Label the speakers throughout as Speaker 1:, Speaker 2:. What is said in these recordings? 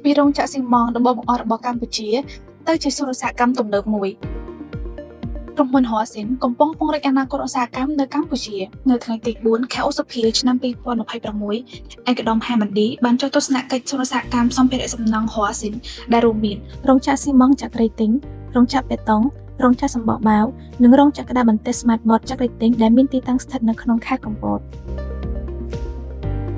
Speaker 1: ពីរោងចក្រស៊ីម៉ងដំបូងបង្អស់របស់កម្ពុជាទៅជាសួនឧស្សាហកម្មទំនើបមួយក្រុមហ៊ុន Huaxin កំពុងពង្រីកអនាគតឧស្សាហកម្មនៅកម្ពុជានៅថ្ងៃទី4 ខែឧសភាឆ្នាំ2026 ឯកឧត្តម Hamandi បានចុះទស្សនកិច្ចសួនឧស្សាហកម្មសម្ភារៈសំណង់ Huaxin ដែលរួមមានរោងចក្រស៊ីម៉ងចក្ររីទិញរោងចក្របេតុងរោងចក្រសម្បកបាវនិងរោងចក្រក្តារបន្ទះ Smart Mart ចក្ររីទិញដែលមានទីតាំងស្ថិតនៅក្នុងខេត្តកំពត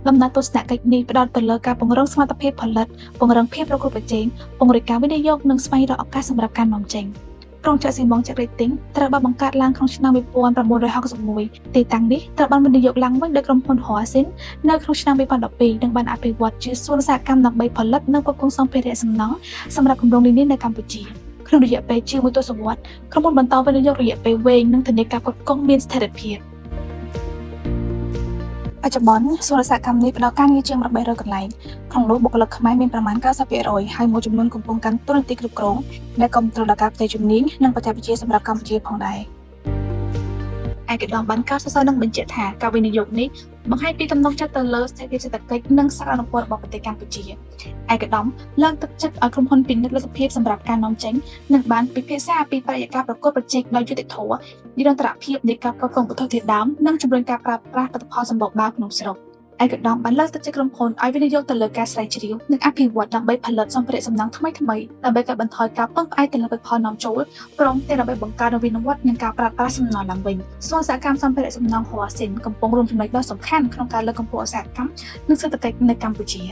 Speaker 1: ដំណើរទស្សនកិច្ចនេះផ្ដោតទៅលើការពង្រឹងសមត្ថភាពផលិតពង្រឹងភាពប្រកួតប្រជែងពង្រីកការវិនិយោគនិងស្វែងរកឱកាសសម្រាប់ការនាំចេញរោងចក្រស៊ីម៉ងចក្ររីទិញត្រូវបានបង្កើតឡើងក្នុងឆ្នាំ1961ទីតាំងនេះត្រូវបានវិនិយោគឡើងវិញដោយក្រុមហ៊ុន Huaxin នៅក្នុងឆ្នាំ2012និងបានអភិវឌ្ឍជាសួនឧស្សាហកម្មដើម្បីផលិតនិងផ្គត់ផ្គង់សម្ភារៈសំណង់សម្រាប់គម្រោងនានានៅកម្ពុជាក្នុងរយៈពេលជាមួយទសវត្សរ៍ក្រុមហ៊ុនបន្តវិនិយោគរយៈពេលវែងនិងធានាការផ្គត់ផ្គង់មានស្ថិរភាពបច្ចុប្បន្នសួនឧស្សាហកម្មនេះផ្ដល់ការងារជាង800កន្លែងក្នុងនោះបុគ្គលិកខ្មែរមានប្រមាណ 90% ហើយមួយចំនួនកំពុងកាន់តួនាទីគ្រប់គ្រងដែលគាំទ្រដល់ការផ្ទេរជំនាញនិងបច្ចេកវិទ្យាសម្រាប់កម្ពុជាផងដែរឯកឧត្តមបានកោតសរសើរនិងបញ្ជាក់ថាការវិនិយោគនេះបង្ហាញពីទំនុកចិត្តទៅលើស្ថិរភាពសេដ្ឋកិច្ចនិងសក្តានុពលរបស់ប្រទេសកម្ពុជាឯកឧត្តមលើកទឹកចិត្តឲ្យក្រុមហ៊ុនពិនិត្យលទ្ធភាពសម្រាប់ការនាំចេញនិងបានពិភាក្សាពីបរិយាកាសប្រកួតប្រជែងដោយយុត្តិធម៌និរន្តរភាពនៃការផ្គត់ផ្គង់វត្ថុធាតុដើមនិងជំរុញការប្រើប្រាស់ផលិតផលសម្បកបាវក្នុងស្រុកឯកឧត្តមបានលើកទឹកចិត្តក្រុមហ៊ុនឲ្យវិនិយោគទៅលើការស្រាវជ្រាវនិងអភិវឌ្ឍដើម្បីផលិតសម្ភារៈសំណង់ថ្មីៗដើម្បីកាត់បន្ថយការពឹងផ្អែកទៅលើផលិតផលនាំចូលព្រមទាំងដើម្បីបង្កើននវានុវត្តន៍និងការប្រើប្រាស់សំណល់ឡើងវិញសួនឧស្សាហកម្មសម្ភារៈសំណង់ Huaxin កំពុងរួមចំណែកដ៏សំខាន់ក្នុងការលើកកម្ពស់ឧស្សាហកម្មនិងសេដ្ឋកិច្ចនៅកម្ពុជា